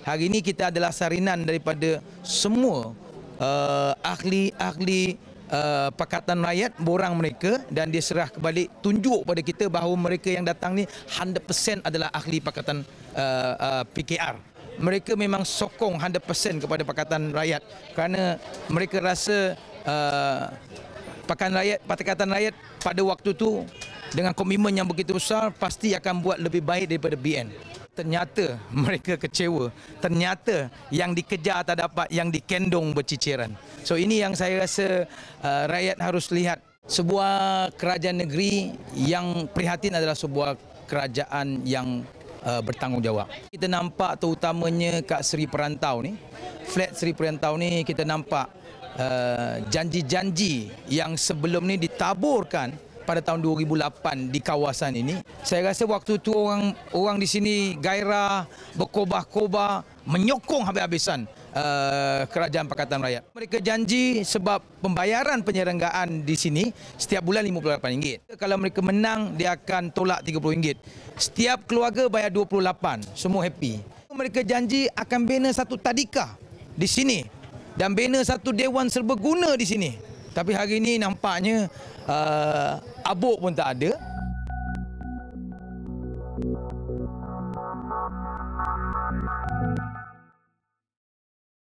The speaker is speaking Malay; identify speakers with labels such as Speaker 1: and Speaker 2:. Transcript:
Speaker 1: Hari ini kita adalah sarinan daripada semua ahli-ahli Pakatan Rakyat, borang mereka, dan dia serah kebalik tunjuk pada kita bahawa mereka yang datang ni 100% adalah ahli Pakatan PKR. Mereka memang sokong 100% kepada Pakatan Rakyat kerana mereka rasa Pakatan Rakyat pada waktu tu dengan komitmen yang begitu besar pasti akan buat lebih baik daripada BN. Ternyata mereka kecewa. Ternyata yang dikejar tak dapat, yang dikendong berciciran. So ini yang saya rasa rakyat harus lihat. Sebuah kerajaan negeri yang prihatin adalah sebuah kerajaan yang bertanggungjawab. Kita nampak terutamanya kat Seri Perantau ni, flat Seri Perantau ni kita nampak janji-janji yang sebelum ni ditaburkan pada tahun 2008 di kawasan ini. Saya rasa waktu tu orang di sini gairah, berkobar-kobar, menyokong habis-habisan kerajaan Pakatan Rakyat. Mereka janji sebab pembayaran penyelenggaraan di sini setiap bulan RM58. Kalau mereka menang, dia akan tolak RM30. Setiap keluarga bayar RM28. Semua happy. Mereka janji akan bina satu tadika di sini dan bina satu dewan serbaguna di sini. Tapi hari ini nampaknya abuk pun tak ada.